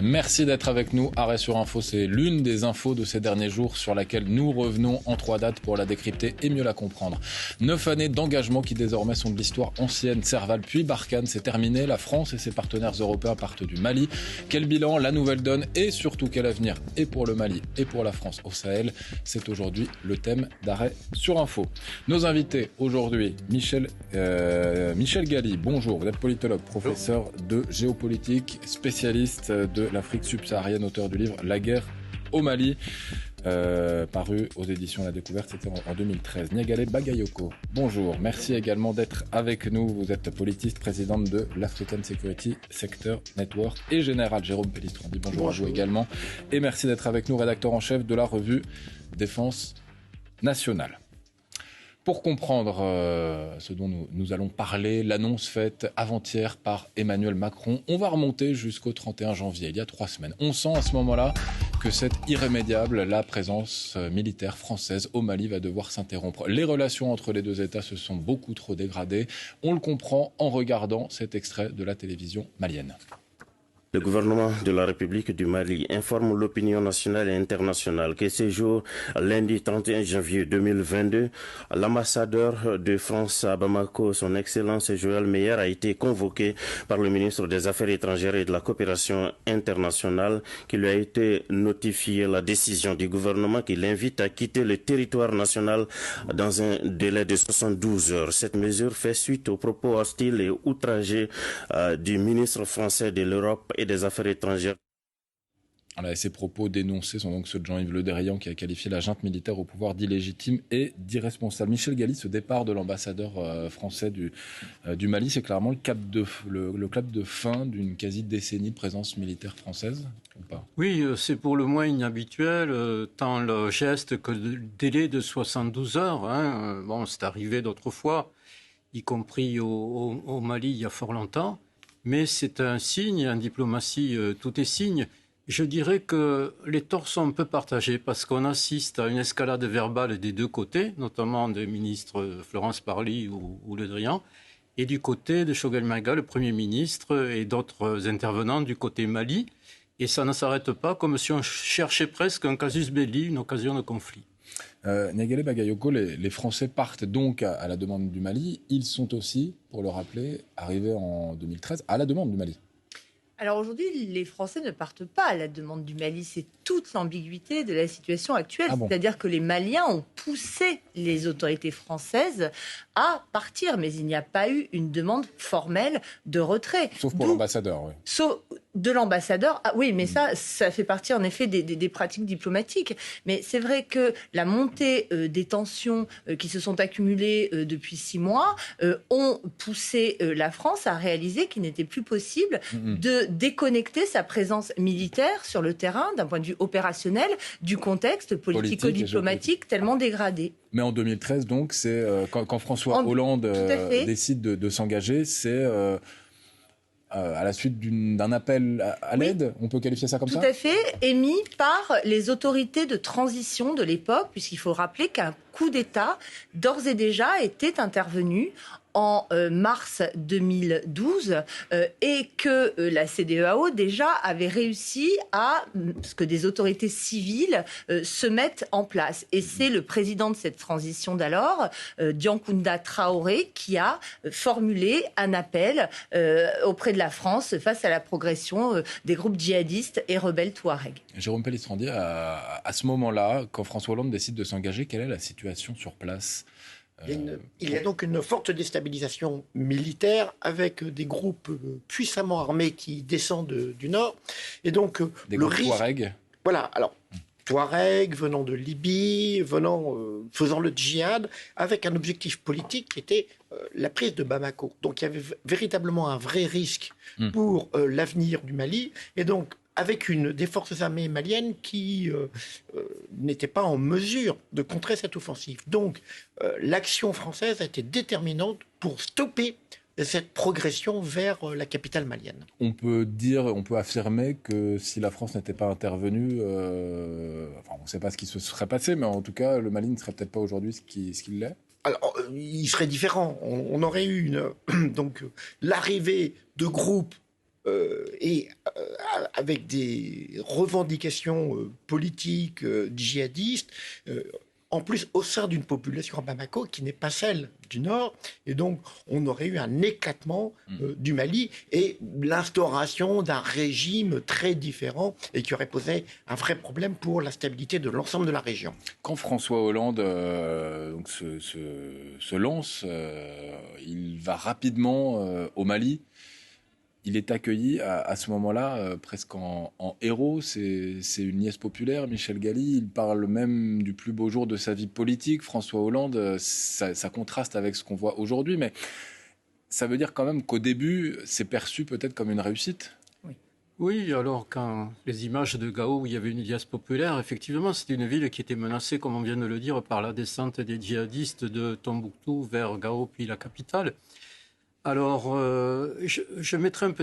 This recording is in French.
Merci d'être avec nous. Arrêt sur Info, c'est l'une des infos de ces derniers jours sur laquelle nous revenons en 3 dates pour la décrypter et mieux la comprendre. 9 années d'engagement qui désormais sont de l'histoire ancienne. Serval puis Barkhane, c'est terminé. La France et ses partenaires européens partent du Mali. Quel bilan, la nouvelle donne et surtout quel avenir et pour le Mali et pour la France au Sahel. C'est aujourd'hui le thème d'Arrêt sur Info. Nos invités aujourd'hui, Michel Galli, bonjour. Vous êtes politologue, professeur de géopolitique, spécialiste de l'Afrique subsaharienne, auteur du livre La guerre au Mali, paru aux éditions La Découverte, c'était en 2013. Niagale Bagayoko, bonjour, merci également d'être avec nous. Vous êtes politiste, présidente de l'African Security Sector Network et général Jérôme Pellistrandi, bonjour à vous également. Et merci d'être avec nous, rédacteur en chef de la revue Défense nationale. Pour comprendre ce dont nous allons parler, l'annonce faite avant-hier par Emmanuel Macron, on va remonter jusqu'au 31 janvier, il y a 3 semaines. On sent à ce moment-là que c'est irrémédiable, la présence militaire française au Mali va devoir s'interrompre. Les relations entre les deux États se sont beaucoup trop dégradées. On le comprend en regardant cet extrait de la télévision malienne. Le gouvernement de la République du Mali informe l'opinion nationale et internationale que ce jour, lundi 31 janvier 2022, l'ambassadeur de France à Bamako, son Excellence Joël Meyer, a été convoqué par le ministre des Affaires étrangères et de la coopération internationale qui lui a été notifié la décision du gouvernement qui l'invite à quitter le territoire national dans un délai de 72 heures. Cette mesure fait suite aux propos hostiles et outragés du ministre français de l'Europe et des Affaires étrangères. Voilà, et ces propos dénoncés sont donc ceux de Jean-Yves Le Drian qui a qualifié la junte militaire au pouvoir d'illégitime et d'irresponsable. Michel Galli, ce départ de l'ambassadeur français du Mali, c'est clairement le cap de fin d'une quasi-décennie de présence militaire française ou pas ? Oui, c'est pour le moins inhabituel, tant le geste que le délai de 72 heures. Bon, c'est arrivé d'autres fois, y compris au Mali il y a fort longtemps. Mais c'est un signe, en diplomatie, tout est signe. Je dirais que les torts sont un peu partagés parce qu'on assiste à une escalade verbale des deux côtés, notamment des ministres Florence Parly ou Le Drian, et du côté de Choguel Maïga, le Premier ministre, et d'autres intervenants du côté Mali. Et ça ne s'arrête pas, comme si on cherchait presque un casus belli, une occasion de conflit. Niagale Bagayoko, les Français partent donc à la demande du Mali. Ils sont aussi, pour le rappeler, arrivés en 2013 à la demande du Mali. Alors aujourd'hui, les Français ne partent pas à la demande du Mali. C'est toute l'ambiguïté de la situation actuelle. Ah bon. C'est-à-dire que les Maliens ont poussé les autorités françaises à partir, mais il n'y a pas eu une demande formelle de retrait. Sauf pour l'ambassadeur, oui. Sauf de l'ambassadeur, ah oui, mais ça fait partie en effet des pratiques diplomatiques. Mais c'est vrai que la montée des tensions qui se sont accumulées depuis 6 mois ont poussé la France à réaliser qu'il n'était plus possible de déconnecter sa présence militaire sur le terrain, d'un point de vue opérationnel, du contexte politico-diplomatique tellement dégradé. Mais en 2013, donc, c'est quand François Hollande décide de s'engager, c'est à la suite d'un appel à l'aide, on peut qualifier ça comme ça ? Tout à fait, émis par les autorités de transition de l'époque, puisqu'il faut rappeler qu'un coup d'État, d'ores et déjà, était intervenu en mars 2012 et que la CEDEAO déjà avait réussi à ce que des autorités civiles se mettent en place. Et c'est le président de cette transition d'alors, Diankhounda Traoré, qui a formulé un appel auprès de la France face à la progression des groupes djihadistes et rebelles touaregs. Jérôme Pellistrandi, à ce moment-là, quand François Hollande décide de s'engager, quelle est la situation sur place ? Il y a donc une forte déstabilisation militaire avec des groupes puissamment armés qui descendent du nord. Et donc, des groupes Touareg. Voilà, alors, Touareg venant de Libye, faisant le djihad, avec un objectif politique qui était la prise de Bamako. Donc, il y avait véritablement un vrai risque pour l'avenir du Mali. Et donc, avec des forces armées maliennes qui n'étaient pas en mesure de contrer cette offensive. Donc, l'action française a été déterminante pour stopper cette progression vers la capitale malienne. On peut affirmer que si la France n'était pas intervenue, on ne sait pas ce qui se serait passé, mais en tout cas, le Mali ne serait peut-être pas aujourd'hui ce qu'il l'est. Alors, il serait différent. On aurait eu donc l'arrivée de groupes et avec des revendications politiques djihadistes, en plus au sein d'une population à Bamako qui n'est pas celle du Nord. Et donc, on aurait eu un éclatement du Mali et l'instauration d'un régime très différent et qui aurait posé un vrai problème pour la stabilité de l'ensemble de la région. Quand François Hollande donc se lance, il va rapidement au Mali. Il est accueilli à ce moment-là presque en héros. C'est une nièce populaire, Michel Galli. Il parle même du plus beau jour de sa vie politique. François Hollande, ça contraste avec ce qu'on voit aujourd'hui. Mais ça veut dire quand même qu'au début, c'est perçu peut-être comme une réussite. Oui, alors quand les images de Gao où il y avait une nièce populaire, effectivement, c'était une ville qui était menacée, comme on vient de le dire, par la descente des djihadistes de Tombouctou vers Gao, puis la capitale. Alors, je mettrai un peu